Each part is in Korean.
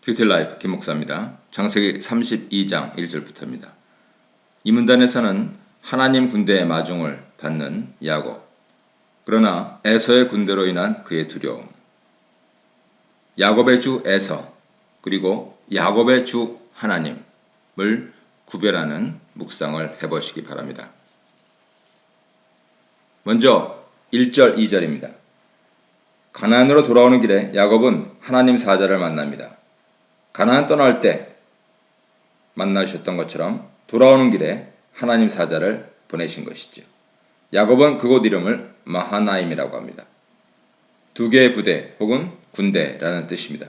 큐티라이프 김목사입니다. 창세기 32장 1절부터입니다. 이 문단에서는 하나님 군대의 마중을 받는 야곱, 그러나 에서의 군대로 인한 그의 두려움, 야곱의 주 에서, 그리고 야곱의 주 하나님을 구별하는 묵상을 해보시기 바랍니다. 먼저 1절, 2절입니다. 가나안으로 돌아오는 길에 야곱은 하나님 사자를 만납니다. 가나안 떠날 때 만나셨던 것처럼 돌아오는 길에 하나님 사자를 보내신 것이죠. 야곱은 그곳 이름을 마하나임이라고 합니다. 두 개의 부대 혹은 군대라는 뜻입니다.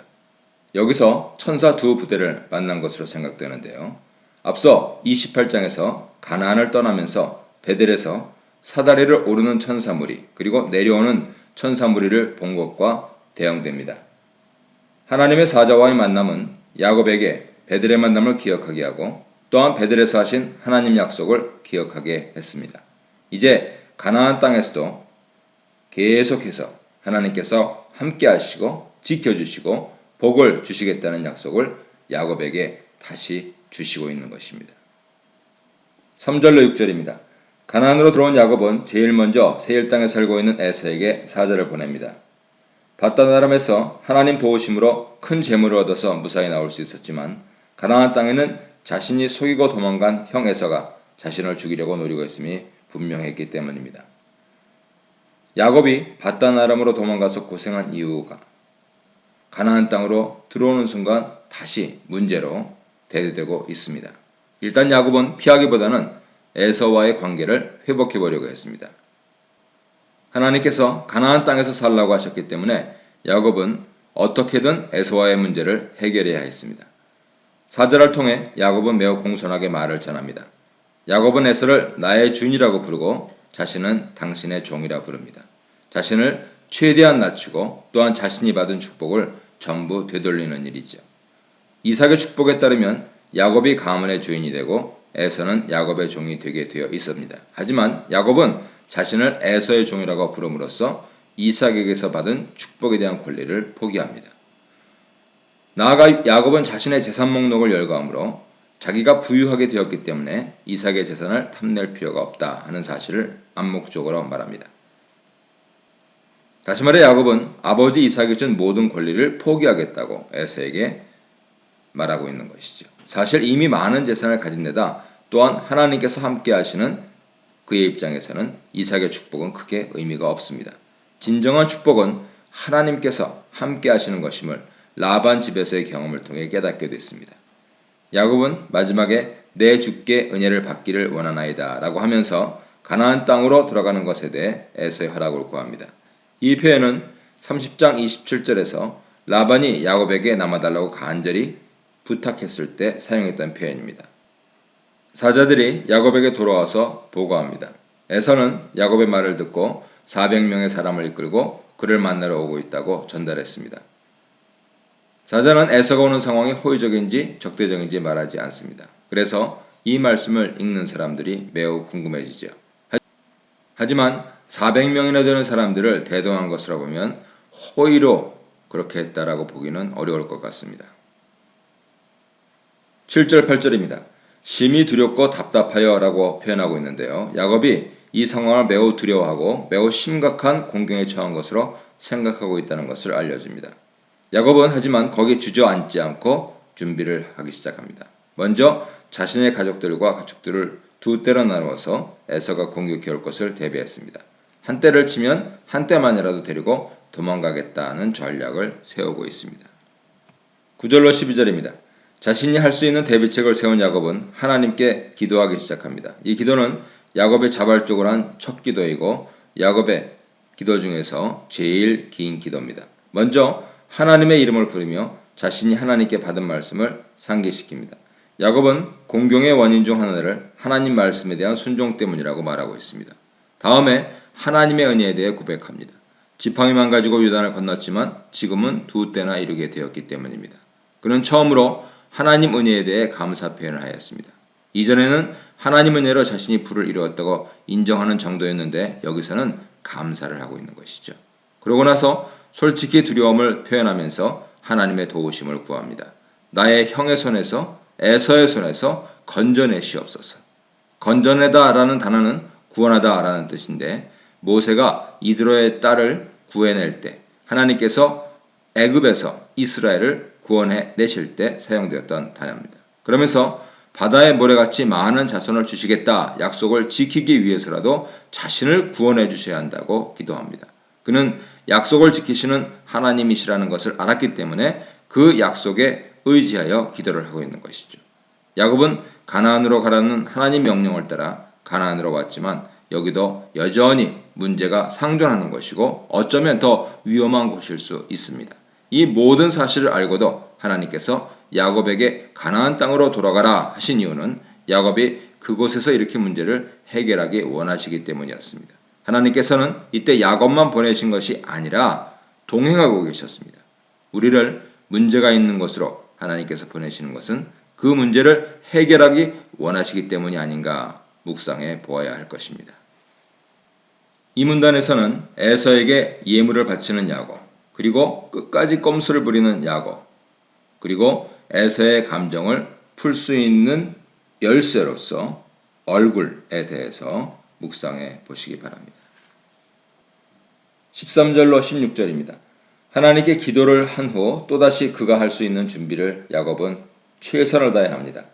여기서 천사 두 부대를 만난 것으로 생각되는데요. 앞서 28장에서 가나안을 떠나면서 베델에서 사다리를 오르는 천사 무리 그리고 내려오는 천사 무리를 본 것과 대응됩니다. 하나님의 사자와의 만남은 야곱에게 베델의 만남을 기억하게 하고 또한 베델에서 하신 하나님 약속을 기억하게 했습니다. 이제 가나안 땅에서도 계속해서 하나님께서 함께 하시고 지켜주시고 복을 주시겠다는 약속을 야곱에게 다시 주시고 있는 것입니다. 3절로 6절입니다. 가나안으로 들어온 야곱은 제일 먼저 세일 땅에 살고 있는 에서에게 사자를 보냅니다. 밧단아람에서 하나님 도우심으로 큰 재물을 얻어서 무사히 나올 수 있었지만 가나안 땅에는 자신이 속이고 도망간 형 에서가 자신을 죽이려고 노리고 있음이 분명했기 때문입니다. 야곱이 밧단아람으로 도망가서 고생한 이유가 가나안 땅으로 들어오는 순간 다시 문제로 대두되고 있습니다. 일단 야곱은 피하기보다는 에서와의 관계를 회복해 보려고 했습니다. 하나님께서 가나안 땅에서 살라고 하셨기 때문에 야곱은 어떻게든 에서와의 문제를 해결해야 했습니다. 사자를 통해 야곱은 매우 공손하게 말을 전합니다. 야곱은 에서를 나의 주인이라고 부르고 자신은 당신의 종이라 부릅니다. 자신을 최대한 낮추고 또한 자신이 받은 축복을 전부 되돌리는 일이죠. 이삭의 축복에 따르면 야곱이 가문의 주인이 되고 에서는 야곱의 종이 되게 되어 있습니다. 하지만 야곱은 자신을 에서의 종이라고 부름으로써 이삭에게서 받은 축복에 대한 권리를 포기합니다. 나아가 야곱은 자신의 재산 목록을 열거하므로 자기가 부유하게 되었기 때문에 이삭의 재산을 탐낼 필요가 없다 하는 사실을 암묵적으로 말합니다. 다시 말해 야곱은 아버지 이삭이 준 모든 권리를 포기하겠다고 에서에게 말하고 있는 것이죠. 사실 이미 많은 재산을 가진 데다 또한 하나님께서 함께 하시는 그의 입장에서는 이삭의 축복은 크게 의미가 없습니다. 진정한 축복은 하나님께서 함께 하시는 것임을 라반 집에서의 경험을 통해 깨닫게 됐습니다. 야곱은 마지막에 내 주께 은혜를 받기를 원하나이다 라고 하면서 가나안 땅으로 들어가는 것에 대해 에서의 허락을 구합니다. 이 표현은 30장 27절에서 라반이 야곱에게 남아달라고 간절히 부탁했을 때 사용했던 표현입니다. 사자들이 야곱에게 돌아와서 보고합니다. 에서는 야곱의 말을 듣고 400명의 사람을 이끌고 그를 만나러 오고 있다고 전달했습니다. 사자는 에서가 오는 상황이 호의적인지 적대적인지 말하지 않습니다. 그래서 이 말씀을 읽는 사람들이 매우 궁금해지죠. 하지만 400명이나 되는 사람들을 대동한 것으로 보면 호의로 그렇게 했다라고 보기는 어려울 것 같습니다. 7절 8절입니다. 심히 두렵고 답답하여 라고 표현하고 있는데요. 야곱이 이 상황을 매우 두려워하고 매우 심각한 공경에 처한 것으로 생각하고 있다는 것을 알려줍니다. 야곱은 하지만 거기에 주저앉지 않고 준비를 하기 시작합니다. 먼저 자신의 가족들과 가축들을 두 때로 나누어서 에서가 공격해 올 것을 대비했습니다. 한 때를 치면 한 때만이라도 데리고 도망가겠다는 전략을 세우고 있습니다. 9절로 12절입니다. 자신이 할 수 있는 대비책을 세운 야곱은 하나님께 기도하기 시작합니다. 이 기도는 야곱의 자발적으로 한 첫 기도이고 야곱의 기도 중에서 제일 긴 기도입니다. 먼저 하나님의 이름을 부르며 자신이 하나님께 받은 말씀을 상기시킵니다. 야곱은 공경의 원인 중 하나를 하나님 말씀에 대한 순종 때문이라고 말하고 있습니다. 다음에 하나님의 은혜에 대해 고백합니다. 지팡이만 가지고 요단을 건넜지만 지금은 두 때나 이루게 되었기 때문입니다. 그는 처음으로 하나님 은혜에 대해 감사 표현을 하였습니다. 이전에는 하나님 은혜로 자신이 부를 이루었다고 인정하는 정도였는데 여기서는 감사를 하고 있는 것이죠. 그러고 나서 솔직히 두려움을 표현하면서 하나님의 도우심을 구합니다. 나의 형의 손에서 에서의 손에서 건져내시옵소서. 건져내다라는 단어는 구원하다라는 뜻인데 모세가 이드로의 딸을 구해낼 때 하나님께서 애굽에서 이스라엘을 구원해 내실 때 사용되었던 단어입니다. 그러면서 바다의 모래같이 많은 자손을 주시겠다 약속을 지키기 위해서라도 자신을 구원해 주셔야 한다고 기도합니다. 그는 약속을 지키시는 하나님이시라는 것을 알았기 때문에 그 약속에 의지하여 기도를 하고 있는 것이죠. 야곱은 가나안으로 가라는 하나님 명령을 따라 가나안으로 왔지만 여기도 여전히 문제가 상존하는 것이고 어쩌면 더 위험한 곳일 수 있습니다. 이 모든 사실을 알고도 하나님께서 야곱에게 가나안 땅으로 돌아가라 하신 이유는 야곱이 그곳에서 이렇게 문제를 해결하기 원하시기 때문이었습니다. 하나님께서는 이때 야곱만 보내신 것이 아니라 동행하고 계셨습니다. 우리를 문제가 있는 곳으로 하나님께서 보내시는 것은 그 문제를 해결하기 원하시기 때문이 아닌가 묵상해 보아야 할 것입니다. 이 문단에서는 에서에게 예물을 바치는 야곱, 그리고 끝까지 꼼수를 부리는 야곱, 그리고 에서의 감정을 풀 수 있는 열쇠로서 얼굴에 대해서 묵상해 보시기 바랍니다. 13절로 16절입니다. 하나님께 기도를 한 후 또다시 그가 할 수 있는 준비를 야곱은 최선을 다해 합니다.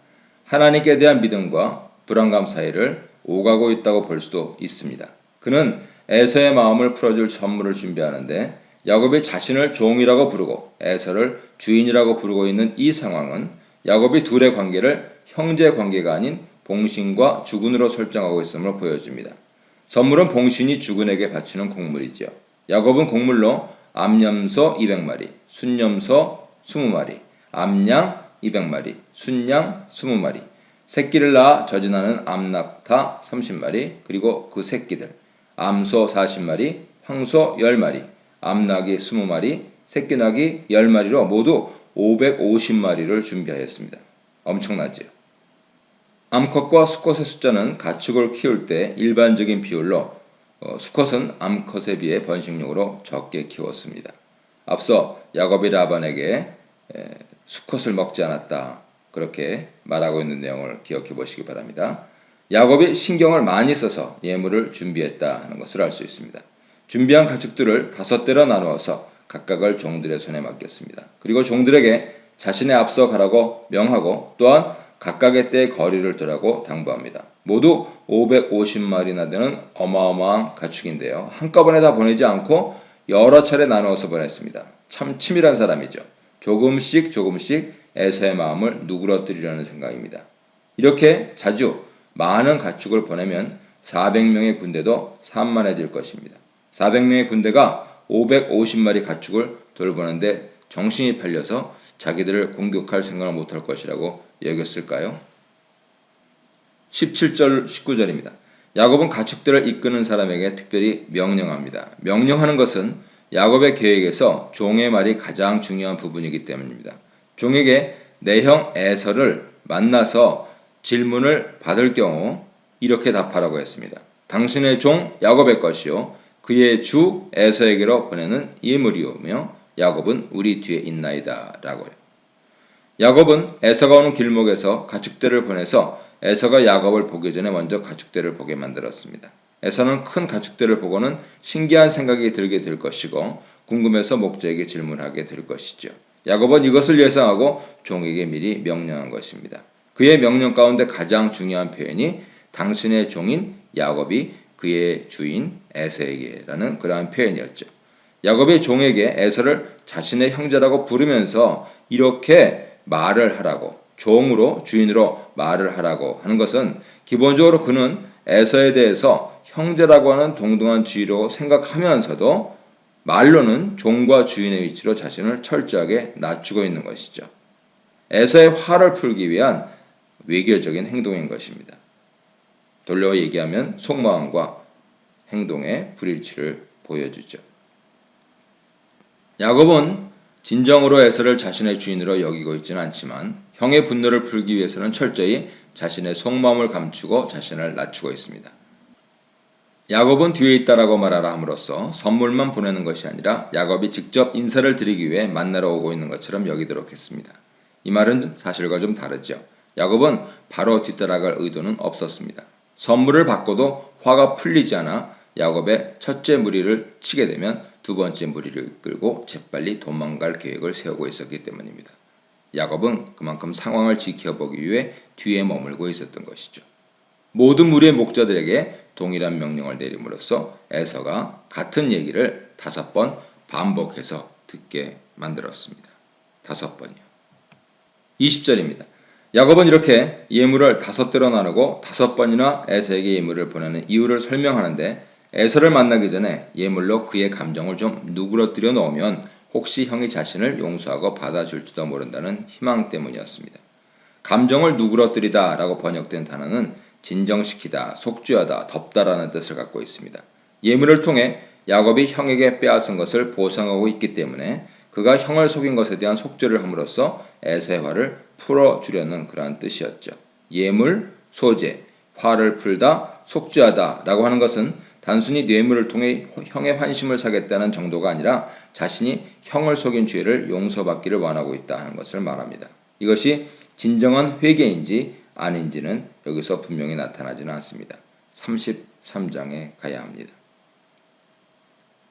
하나님께 대한 믿음과 불안감 사이를 오가고 있다고 볼 수도 있습니다. 그는 에서의 마음을 풀어줄 선물을 준비하는데 야곱이 자신을 종이라고 부르고 에서를 주인이라고 부르고 있는 이 상황은 야곱이 둘의 관계를 형제 관계가 아닌 봉신과 주군으로 설정하고 있음을 보여줍니다. 선물은 봉신이 주군에게 바치는 곡물이지요. 야곱은 곡물로 암염소 200마리, 순염소 20마리, 암양 200마리, 순양 20마리, 새끼를 낳아 저진하는 암낙타 30마리, 그리고 그 새끼들, 암소 40마리, 황소 10마리, 암낙이 20마리, 새끼낙이 10마리로 모두 550마리를 준비하였습니다. 엄청나지요. 암컷과 수컷의 숫자는 가축을 키울 때 일반적인 비율로 수컷은 암컷에 비해 번식용으로 적게 키웠습니다. 앞서 야곱이 라반에게 수컷을 먹지 않았다 그렇게 말하고 있는 내용을 기억해 보시기 바랍니다. 야곱이 신경을 많이 써서 예물을 준비했다 하는 것을 알 수 있습니다. 준비한 가축들을 5대로 나누어서 각각을 종들의 손에 맡겼습니다. 그리고 종들에게 자신의 앞서 가라고 명하고 또한 각각의 때의 거리를 두라고 당부합니다. 모두 550마리나 되는 어마어마한 가축인데요. 한꺼번에 다 보내지 않고 여러 차례 나누어서 보냈습니다. 참 치밀한 사람이죠. 조금씩 에서의 마음을 누그러뜨리려는 생각입니다. 이렇게 자주 많은 가축을 보내면 400명의 군대도 산만해질 것입니다. 400명의 군대가 550마리 가축을 돌보는데 정신이 팔려서 자기들을 공격할 생각을 못할 것이라고 여겼을까요? 17절 19절입니다. 야곱은 가축들을 이끄는 사람에게 특별히 명령합니다. 명령하는 것은 야곱의 계획에서 종의 말이 가장 중요한 부분이기 때문입니다. 종에게 내 형 에서를 만나서 질문을 받을 경우 이렇게 답하라고 했습니다. 당신의 종 야곱의 것이요 그의 주 에서에게로 보내는 예물이오며 야곱은 우리 뒤에 있나이다 라고요. 야곱은 에서가 오는 길목에서 가축들을 보내서 에서가 야곱을 보기 전에 먼저 가축들을 보게 만들었습니다. 에서는 큰 가축들을 보고는 신기한 생각이 들게 될 것이고 궁금해서 목자에게 질문하게 될 것이죠. 야곱은 이것을 예상하고 종에게 미리 명령한 것입니다. 그의 명령 가운데 가장 중요한 표현이 당신의 종인 야곱이 그의 주인 에서에게라는 그러한 표현이었죠. 야곱이 종에게 에서를 자신의 형제라고 부르면서 이렇게 말을 하라고 종으로 주인으로 말을 하라고 하는 것은 기본적으로 그는 에서에 대해서 형제라고 하는 동등한 지위로 생각하면서도 말로는 종과 주인의 위치로 자신을 철저하게 낮추고 있는 것이죠. 에서의 화를 풀기 위한 외교적인 행동인 것입니다. 돌려 얘기하면 속마음과 행동의 불일치를 보여주죠. 야곱은 진정으로 에서를 자신의 주인으로 여기고 있지는 않지만 형의 분노를 풀기 위해서는 철저히 자신의 속마음을 감추고 자신을 낮추고 있습니다. 야곱은 뒤에 있다라고 말하라 함으로써 선물만 보내는 것이 아니라 야곱이 직접 인사를 드리기 위해 만나러 오고 있는 것처럼 여기도록 했습니다. 이 말은 사실과 좀 다르죠. 야곱은 바로 뒤따라갈 의도는 없었습니다. 선물을 받고도 화가 풀리지 않아 야곱의 첫째 무리를 치게 되면 두 번째 무리를 끌고 재빨리 도망갈 계획을 세우고 있었기 때문입니다. 야곱은 그만큼 상황을 지켜보기 위해 뒤에 머물고 있었던 것이죠. 모든 무리의 목자들에게 동일한 명령을 내림으로써 에서가 같은 얘기를 5번 반복해서 듣게 만들었습니다. 5번이요. 20절입니다. 야곱은 이렇게 예물을 5대로 나누고 5번이나 에서에게 예물을 보내는 이유를 설명하는데 에서를 만나기 전에 예물로 그의 감정을 좀 누그러뜨려 놓으면 혹시 형이 자신을 용서하고 받아줄지도 모른다는 희망 때문이었습니다. 감정을 누그러뜨리다 라고 번역된 단어는 진정시키다, 속죄하다, 덮다라는 뜻을 갖고 있습니다. 예물을 통해 야곱이 형에게 빼앗은 것을 보상하고 있기 때문에 그가 형을 속인 것에 대한 속죄를 함으로써 에서의 화를 풀어주려는 그러한 뜻이었죠. 예물, 소재, 화를 풀다, 속죄하다 라고 하는 것은 단순히 뇌물을 통해 형의 환심을 사겠다는 정도가 아니라 자신이 형을 속인 죄를 용서받기를 원하고 있다 하는 것을 말합니다. 이것이 진정한 회개인지 아닌지는 여기서 분명히 나타나지는 않습니다. 33장에 가야 합니다.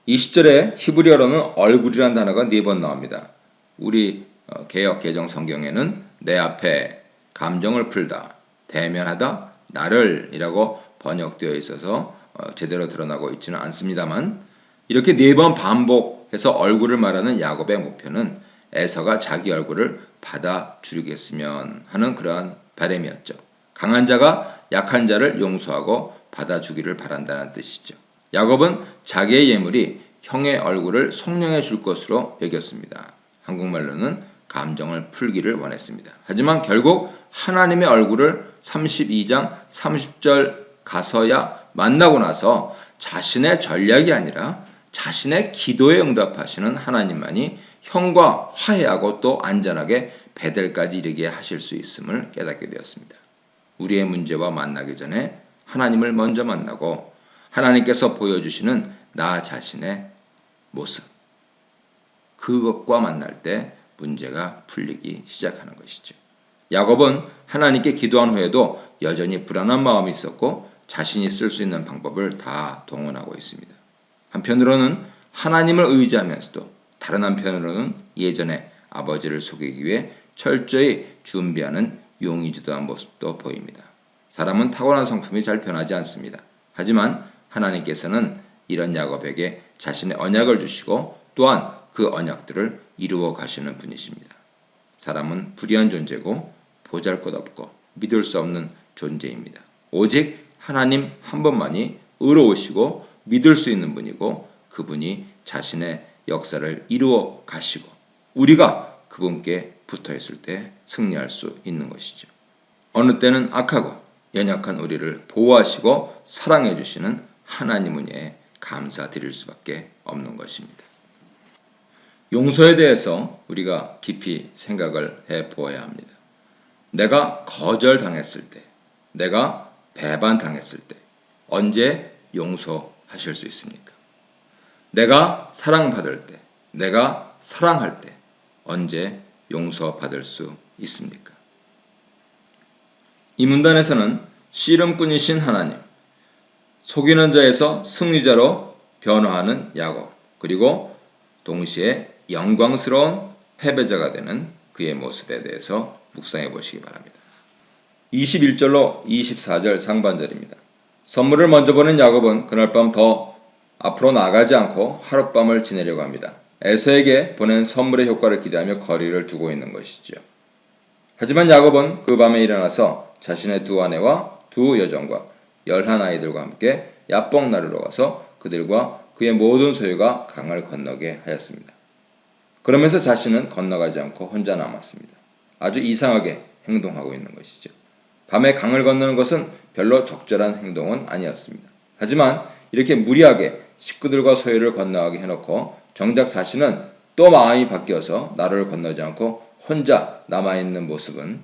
20절에 히브리어로는 얼굴이라는 단어가 4번 나옵니다. 우리 개역 개정 성경에는 내 앞에 감정을 풀다, 대면하다, 나를 이라고 번역되어 있어서 제대로 드러나고 있지는 않습니다만 이렇게 4번 반복해서 얼굴을 말하는 야곱의 목표는 에서가 자기 얼굴을 받아주겠으면 하는 그러한 바람이었죠. 강한 자가 약한 자를 용서하고 받아주기를 바란다는 뜻이죠. 야곱은 자기의 예물이 형의 얼굴을 속량해 줄 것으로 여겼습니다. 한국말로는 감정을 풀기를 원했습니다. 하지만 결국 하나님의 얼굴을 32장 30절 가서야 만나고 나서 자신의 전략이 아니라 자신의 기도에 응답하시는 하나님만이 형과 화해하고 또 안전하게 베델까지 이르게 하실 수 있음을 깨닫게 되었습니다. 우리의 문제와 만나기 전에 하나님을 먼저 만나고 하나님께서 보여주시는 나 자신의 모습, 그것과 만날 때 문제가 풀리기 시작하는 것이죠. 야곱은 하나님께 기도한 후에도 여전히 불안한 마음이 있었고 자신이 쓸 수 있는 방법을 다 동원하고 있습니다. 한편으로는 하나님을 의지하면서도 다른 한편으로는 예전에 아버지를 속이기 위해 철저히 준비하는 용의주도한 모습도 보입니다. 사람은 타고난 성품이 잘 변하지 않습니다. 하지만 하나님께서는 이런 야곱에게 자신의 언약을 주시고 또한 그 언약들을 이루어 가시는 분이십니다. 사람은 불의한 존재고 보잘것없고 믿을 수 없는 존재입니다. 오직 하나님 한 분만이 의로우시고 믿을 수 있는 분이고 그분이 자신의 역사를 이루어 가시고 우리가 그분께 붙어 있을 때 승리할 수 있는 것이죠. 어느 때는 악하고 연약한 우리를 보호하시고 사랑해 주시는 하나님 은혜에 감사드릴 수밖에 없는 것입니다. 용서에 대해서 우리가 깊이 생각을 해 보아야 합니다. 내가 거절당했을 때, 내가 배반당했을 때 언제 용서하실 수 있습니까? 내가 사랑받을 때, 내가 사랑할 때 언제 용서받을 수 있습니까? 이 문단에서는 씨름꾼이신 하나님, 속이는 자에서 승리자로 변화하는 야곱, 그리고 동시에 영광스러운 패배자가 되는 그의 모습에 대해서 묵상해 보시기 바랍니다. 21절로 24절 상반절입니다. 선물을 먼저 보낸 야곱은 그날 밤 더 앞으로 나가지 않고 하룻밤을 지내려고 합니다. 에서에게 보낸 선물의 효과를 기대하며 거리를 두고 있는 것이죠. 하지만 야곱은 그 밤에 일어나서 자신의 2 아내와 2 여종과 11아이들과 함께 야복 나루로 가서 그들과 그의 모든 소유가 강을 건너게 하였습니다. 그러면서 자신은 건너가지 않고 혼자 남았습니다. 아주 이상하게 행동하고 있는 것이죠. 밤에 강을 건너는 것은 별로 적절한 행동은 아니었습니다. 하지만 이렇게 무리하게 식구들과 소유를 건너가게 해놓고 정작 자신은 또 마음이 바뀌어서 나루를 건너지 않고 혼자 남아있는 모습은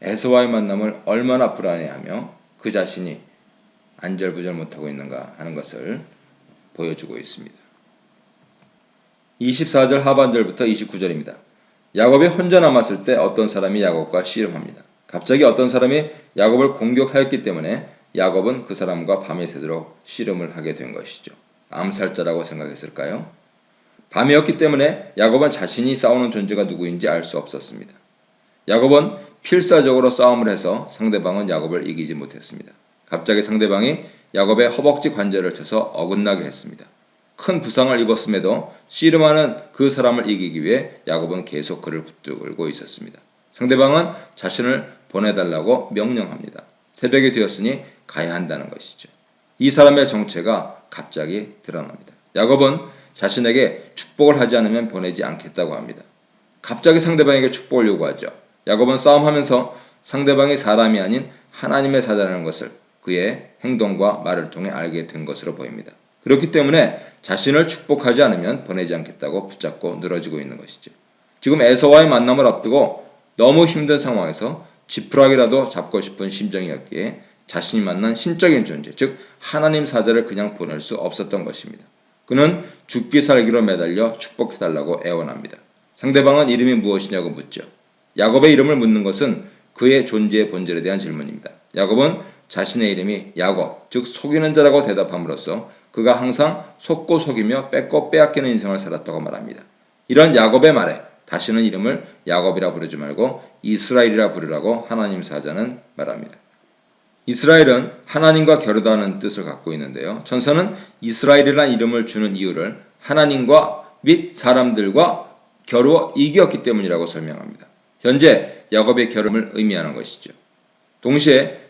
에서와의 만남을 얼마나 불안해하며 그 자신이 안절부절 못하고 있는가 하는 것을 보여주고 있습니다. 24절 하반절부터 29절입니다. 야곱이 혼자 남았을 때 어떤 사람이 야곱과 씨름합니다. 갑자기 어떤 사람이 야곱을 공격하였기 때문에 야곱은 그 사람과 밤이 새도록 씨름을 하게 된 것이죠. 암살자라고 생각했을까요? 밤이었기 때문에 야곱은 자신이 싸우는 존재가 누구인지 알 수 없었습니다. 야곱은 필사적으로 싸움을 해서 상대방은 야곱을 이기지 못했습니다. 갑자기 상대방이 야곱의 허벅지 관절을 쳐서 어긋나게 했습니다. 큰 부상을 입었음에도 씨름하는 그 사람을 이기기 위해 야곱은 계속 그를 붙들고 있었습니다. 상대방은 자신을 보내달라고 명령합니다. 새벽이 되었으니 가야 한다는 것이죠. 이 사람의 정체가 갑자기 드러납니다. 야곱은 자신에게 축복을 하지 않으면 보내지 않겠다고 합니다. 갑자기 상대방에게 축복을 요구하죠. 야곱은 싸움하면서 상대방이 사람이 아닌 하나님의 사자라는 것을 그의 행동과 말을 통해 알게 된 것으로 보입니다. 그렇기 때문에 자신을 축복하지 않으면 보내지 않겠다고 붙잡고 늘어지고 있는 것이죠. 지금 에서와의 만남을 앞두고 너무 힘든 상황에서 지푸라기라도 잡고 싶은 심정이었기에 자신이 만난 신적인 존재, 즉 하나님 사자를 그냥 보낼 수 없었던 것입니다. 그는 죽기 살기로 매달려 축복해달라고 애원합니다. 상대방은 이름이 무엇이냐고 묻죠. 야곱의 이름을 묻는 것은 그의 존재의 본질에 대한 질문입니다. 야곱은 자신의 이름이 야곱, 즉 속이는 자라고 대답함으로써 그가 항상 속고 속이며 뺏고 빼앗기는 인생을 살았다고 말합니다. 이런 야곱의 말에 다시는 이름을 야곱이라 부르지 말고 이스라엘이라 부르라고 하나님 사자는 말합니다. 이스라엘은 하나님과 겨루다는 뜻을 갖고 있는데요. 천사는 이스라엘이라는 이름을 주는 이유를 하나님과 및 사람들과 겨루어 이겼기 때문이라고 설명합니다. 현재 야곱의 겨름을 의미하는 것이죠. 동시에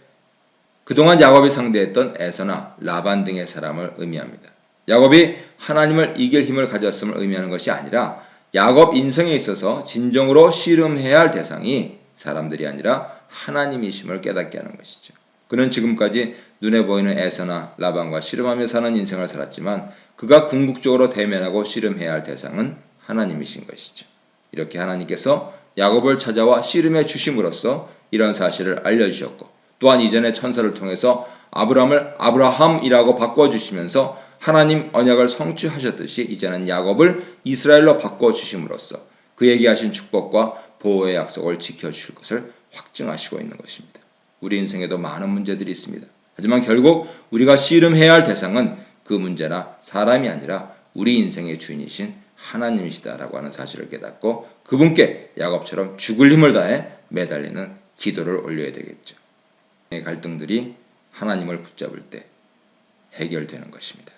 그동안 야곱이 상대했던 에서나 라반 등의 사람을 의미합니다. 야곱이 하나님을 이길 힘을 가졌음을 의미하는 것이 아니라 야곱 인생에 있어서 진정으로 씨름해야 할 대상이 사람들이 아니라 하나님이심을 깨닫게 하는 것이죠. 그는 지금까지 눈에 보이는 에서나 라반과 씨름하며 사는 인생을 살았지만 그가 궁극적으로 대면하고 씨름해야 할 대상은 하나님이신 것이죠. 이렇게 하나님께서 야곱을 찾아와 씨름해 주심으로써 이런 사실을 알려주셨고 또한 이전에 천사를 통해서 아브라함을 아브라함이라고 바꿔주시면서 하나님 언약을 성취하셨듯이 이제는 야곱을 이스라엘로 바꿔주심으로써 그에게 하신 축복과 보호의 약속을 지켜주실 것을 확증하시고 있는 것입니다. 우리 인생에도 많은 문제들이 있습니다. 하지만 결국 우리가 씨름해야 할 대상은 그 문제나 사람이 아니라 우리 인생의 주인이신 하나님이시다라고 하는 사실을 깨닫고 그분께 야곱처럼 죽을 힘을 다해 매달리는 기도를 올려야 되겠죠. 갈등들이 하나님을 붙잡을 때 해결되는 것입니다.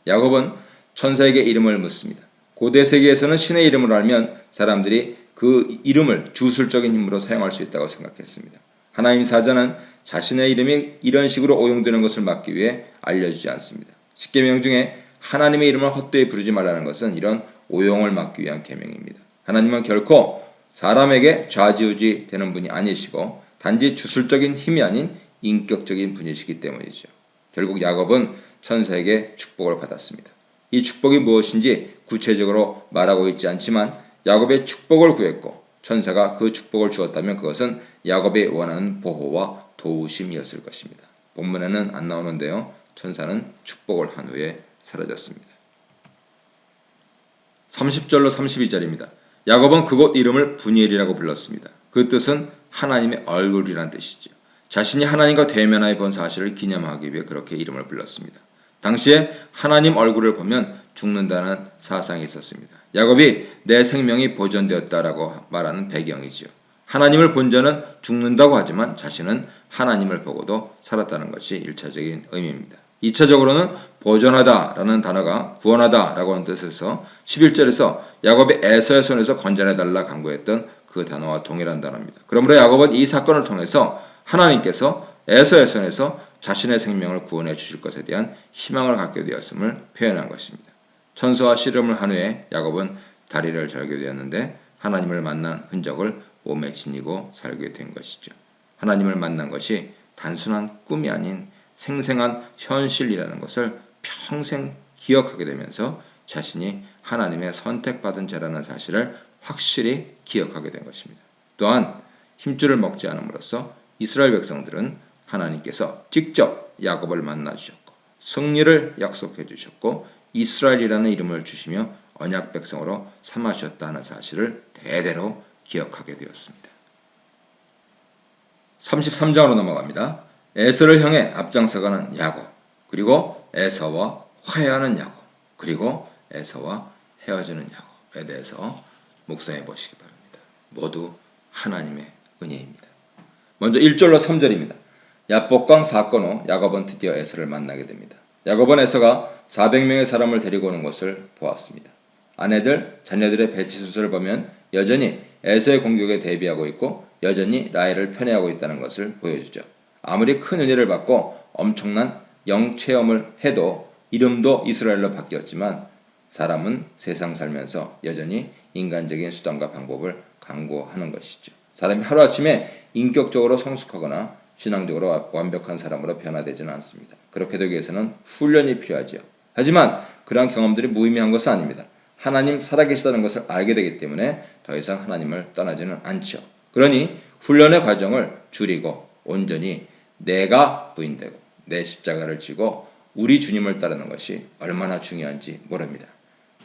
야곱은 천사에게 이름을 묻습니다. 고대 세계에서는 신의 이름을 알면 사람들이 그 이름을 주술적인 힘으로 사용할 수 있다고 생각했습니다. 하나님 사자는 자신의 이름이 이런 식으로 오용되는 것을 막기 위해 알려주지 않습니다. 십계명 중에 하나님의 이름을 헛되이 부르지 말라는 것은 이런 오용을 막기 위한 계명입니다. 하나님은 결코 사람에게 좌지우지 되는 분이 아니시고 단지 주술적인 힘이 아닌 인격적인 분이시기 때문이죠. 결국 야곱은 천사에게 축복을 받았습니다. 이 축복이 무엇인지 구체적으로 말하고 있지 않지만 야곱의 축복을 구했고 천사가 그 축복을 주었다면 그것은 야곱이 원하는 보호와 도우심이었을 것입니다. 본문에는 안 나오는데요. 천사는 축복을 한 후에 사라졌습니다. 30절로 32절입니다. 야곱은 그곳 이름을 브니엘이라고 불렀습니다. 그 뜻은 하나님의 얼굴이란 뜻이죠. 자신이 하나님과 대면하여 본 사실을 기념하기 위해 그렇게 이름을 불렀습니다. 당시에 하나님 얼굴을 보면 죽는다는 사상이 있었습니다. 야곱이 내 생명이 보존되었다라고 말하는 배경이지요. 하나님을 본 자는 죽는다고 하지만 자신은 하나님을 보고도 살았다는 것이 1차적인 의미입니다. 2차적으로는 보존하다라는 단어가 구원하다라고 하는 뜻에서 11절에서 야곱이 에서의 손에서 건져내달라 간구했던 그 단어와 동일한 단어입니다. 그러므로 야곱은 이 사건을 통해서 하나님께서 에서의 손에서 자신의 생명을 구원해 주실 것에 대한 희망을 갖게 되었음을 표현한 것입니다. 천사와 씨름을 한 후에 야곱은 다리를 절게 되었는데 하나님을 만난 흔적을 몸에 지니고 살게 된 것이죠. 하나님을 만난 것이 단순한 꿈이 아닌 생생한 현실이라는 것을 평생 기억하게 되면서 자신이 하나님의 선택받은 자라는 사실을 확실히 기억하게 된 것입니다. 또한 힘줄을 먹지 않음으로써 이스라엘 백성들은 하나님께서 직접 야곱을 만나 주셨고 승리를 약속해 주셨고 이스라엘이라는 이름을 주시며 언약 백성으로 삼아 주셨다는 사실을 대대로 기억하게 되었습니다. 33장으로 넘어갑니다. 에서를 향해 앞장서가는 야곱, 그리고 에서와 화해하는 야곱, 그리고 에서와 헤어지는 야곱에 대해서 묵상해 보시기 바랍니다. 모두 하나님의 은혜입니다. 먼저 1절로 3절입니다. 야복강 사건 후 야곱은 드디어 에서를 만나게 됩니다. 야곱은 에서가 400명의 사람을 데리고 오는 것을 보았습니다. 아내들, 자녀들의 배치 순서를 보면 여전히 에서의 공격에 대비하고 있고 여전히 라헬을 편애하고 있다는 것을 보여주죠. 아무리 큰 은혜를 받고 엄청난 영체험을 해도 이름도 이스라엘로 바뀌었지만 사람은 세상 살면서 여전히 인간적인 수단과 방법을 강구하는 것이죠. 사람이 하루아침에 인격적으로 성숙하거나 신앙적으로 완벽한 사람으로 변화되지는 않습니다. 그렇게 되기 위해서는 훈련이 필요하지요. 하지만 그러한 경험들이 무의미한 것은 아닙니다. 하나님 살아계시다는 것을 알게 되기 때문에 더 이상 하나님을 떠나지는 않죠. 그러니 훈련의 과정을 줄이고 온전히 내가 부인되고 내 십자가를 지고 우리 주님을 따르는 것이 얼마나 중요한지 모릅니다.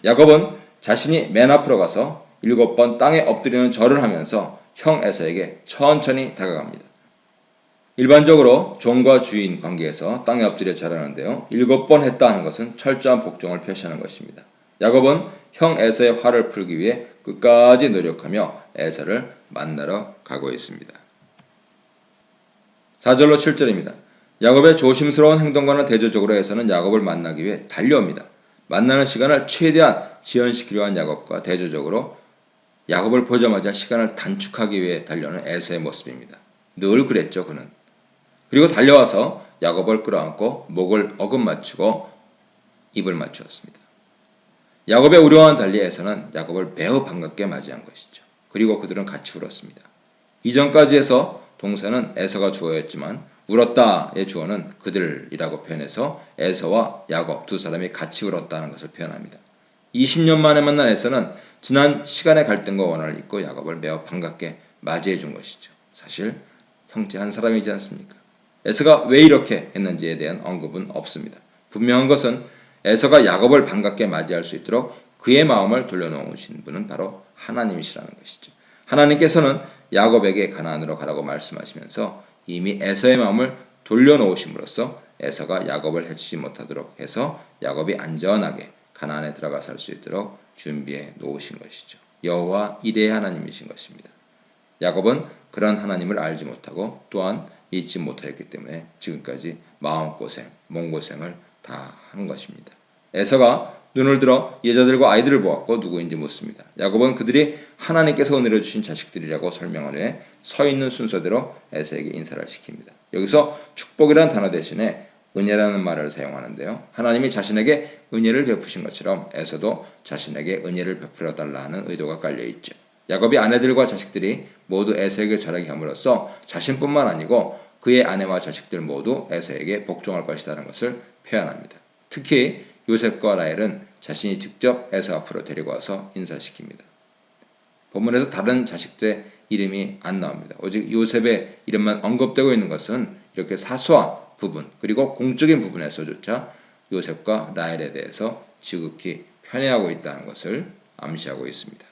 야곱은 자신이 맨 앞으로 가서 7번 땅에 엎드리는 절을 하면서 형 에서에게 천천히 다가갑니다. 일반적으로 종과 주인 관계에서 땅에 엎드려 절하는데요. 7번 했다 하는 것은 철저한 복종을 표시하는 것입니다. 야곱은 형 에서의 화를 풀기 위해 끝까지 노력하며 에서를 만나러 가고 있습니다. 4절로 7절입니다. 야곱의 조심스러운 행동과는 대조적으로 에서는 야곱을 만나기 위해 달려옵니다. 만나는 시간을 최대한 지연시키려 한 야곱과 대조적으로 야곱을 보자마자 시간을 단축하기 위해 달려오는 에서의 모습입니다. 늘 그랬죠, 그는. 그리고 달려와서 야곱을 끌어안고 목을 어긋맞추고 입을 맞추었습니다. 야곱의 우려와는 달리 에서는 야곱을 매우 반갑게 맞이한 것이죠. 그리고 그들은 같이 울었습니다. 이전까지 해서 동사는 에서가 주어였지만 울었다의 주어는 그들이라고 표현해서 에서와 야곱 두 사람이 같이 울었다는 것을 표현합니다. 20년 만에 만난 에서는 지난 시간의 갈등과 원한을 잊고 야곱을 매우 반갑게 맞이해 준 것이죠. 사실 형제 한 사람이지 않습니까? 에서가 왜 이렇게 했는지에 대한 언급은 없습니다. 분명한 것은 에서가 야곱을 반갑게 맞이할 수 있도록 그의 마음을 돌려놓으신 분은 바로 하나님이시라는 것이죠. 하나님께서는 야곱에게 가나안으로 가라고 말씀하시면서 이미 에서의 마음을 돌려놓으심으로써 에서가 야곱을 해치지 못하도록 해서 야곱이 안전하게 가나안에 들어가 살 수 있도록 준비해 놓으신 것이죠. 여호와 이레의 하나님이신 것입니다. 야곱은 그런 하나님을 알지 못하고 또한 믿지 못하였기 때문에 지금까지 마음고생, 몸고생을 다 한 것입니다. 에서가 눈을 들어 여자들과 아이들을 보았고 누구인지 묻습니다. 야곱은 그들이 하나님께서 은혜로 주신 자식들이라고 설명한 후에 서 있는 순서대로 에서에게 인사를 시킵니다. 여기서 축복이라는 단어 대신에 은혜라는 말을 사용하는데요. 하나님이 자신에게 은혜를 베푸신 것처럼 에서도 자신에게 은혜를 베풀어 달라는 의도가 깔려 있죠. 야곱이 아내들과 자식들이 모두 에서에게 절하게 함으로써 자신뿐만 아니고 그의 아내와 자식들 모두 에서에게 복종할 것이라는 것을 표현합니다. 특히 요셉과 라헬은 자신이 직접 에서 앞으로 데리고 와서 인사시킵니다. 본문에서 다른 자식들의 이름이 안 나옵니다. 오직 요셉의 이름만 언급되고 있는 것은 이렇게 사소한 부분 그리고 공적인 부분에서조차 요셉과 라헬에 대해서 지극히 편애하고 있다는 것을 암시하고 있습니다.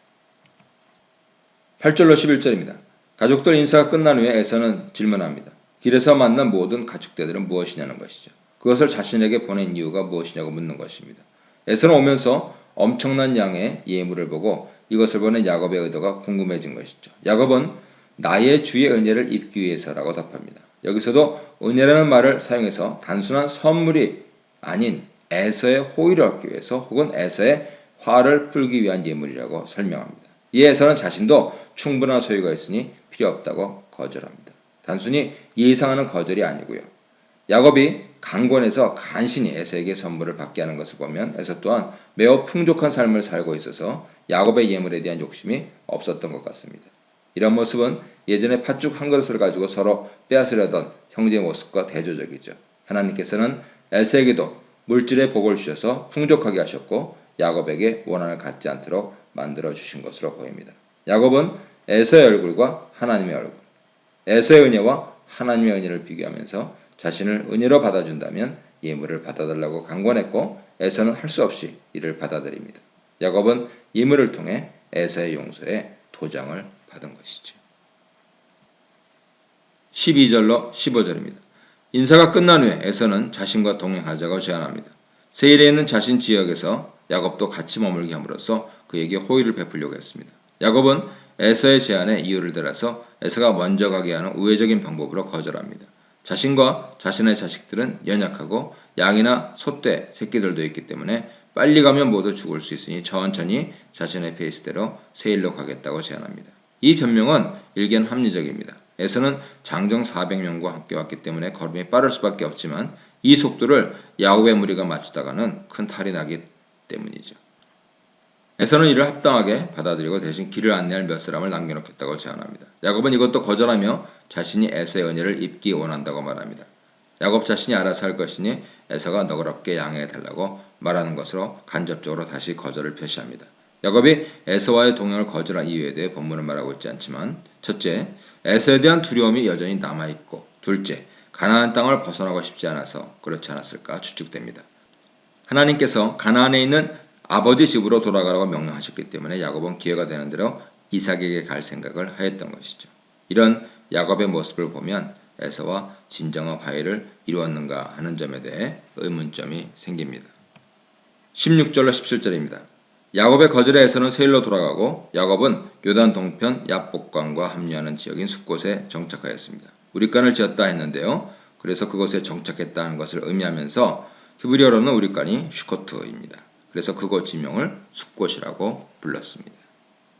8절로 11절입니다. 가족들 인사가 끝난 후에 에서는 질문합니다. 길에서 만난 모든 가축대들은 무엇이냐는 것이죠. 그것을 자신에게 보낸 이유가 무엇이냐고 묻는 것입니다. 에서는 오면서 엄청난 양의 예물을 보고 이것을 보는 야곱의 의도가 궁금해진 것이죠. 야곱은 나의 주의 은혜를 입기 위해서라고 답합니다. 여기서도 은혜라는 말을 사용해서 단순한 선물이 아닌 에서의 호의를 얻기 위해서 혹은 에서의 화를 풀기 위한 예물이라고 설명합니다. 이 에서는 자신도 충분한 소유가 있으니 필요 없다고 거절합니다. 단순히 예상하는 거절이 아니고요. 야곱이 강권해서 간신히 에서에게 선물을 받게 하는 것을 보면 에서 또한 매우 풍족한 삶을 살고 있어서 야곱의 예물에 대한 욕심이 없었던 것 같습니다. 이런 모습은 예전에 팥죽 한 그릇을 가지고 서로 빼앗으려던 형제의 모습과 대조적이죠. 하나님께서는 에서에게도 물질의 복을 주셔서 풍족하게 하셨고 야곱에게 원한을 갖지 않도록 만들어 주신 것으로 보입니다. 야곱은 에서의 얼굴과 하나님의 얼굴, 에서의 은혜와 하나님의 은혜를 비교하면서 자신을 은혜로 받아준다면 예물을 받아달라고 강권했고 에서는 할 수 없이 이를 받아들입니다. 야곱은 예물을 통해 에서의 용서에 도장을 받은 것이죠. 12절로 15절입니다. 인사가 끝난 후에 에서는 자신과 동행하자고 제안합니다. 세일에 있는 자신 지역에서 야곱도 같이 머물게 함으로써 그에게 호의를 베풀려고 했습니다. 야곱은 에서의 제안에 이유를 들어서 에서가 먼저 가게 하는 우회적인 방법으로 거절합니다. 자신과 자신의 자식들은 연약하고 양이나 소떼, 새끼들도 있기 때문에 빨리 가면 모두 죽을 수 있으니 천천히 자신의 페이스대로 세일로 가겠다고 제안합니다. 이 변명은 일견 합리적입니다. 에서는 장정 400명과 함께 왔기 때문에 걸음이 빠를 수밖에 없지만 이 속도를 야곱의 무리가 맞추다가는 큰 탈이 나기 때문이죠. 에서는 이를 합당하게 받아들이고 대신 길을 안내할 몇 사람을 남겨놓겠다고 제안합니다. 야곱은 이것도 거절하며 자신이 에서의 은혜를 입기 원한다고 말합니다. 야곱 자신이 알아서 할 것이니 에서가 너그럽게 양해해달라고 말하는 것으로 간접적으로 다시 거절을 표시합니다. 야곱이 에서와의 동행을 거절한 이유에 대해 본문은 말하고 있지 않지만 첫째, 에서에 대한 두려움이 여전히 남아있고 둘째, 가나안 땅을 벗어나고 싶지 않아서 그렇지 않았을까 추측됩니다. 하나님께서 가나안에 있는 아버지 집으로 돌아가라고 명령하셨기 때문에 야곱은 기회가 되는 대로 이삭에게 갈 생각을 하였던 것이죠. 이런 야곱의 모습을 보면 에서와 진정한 화해를 이루었는가 하는 점에 대해 의문점이 생깁니다. 16절로 17절입니다. 야곱의 거절에 에서는 세일로 돌아가고 야곱은 요단 동편 야복강과 합류하는 지역인 숫곳에 정착하였습니다. 우리간을 지었다 했는데요. 그래서 그곳에 정착했다는 것을 의미하면서 히브리어로는 우리간이 슈코트입니다. 그래서 그곳 지명을 숫곳이라고 불렀습니다.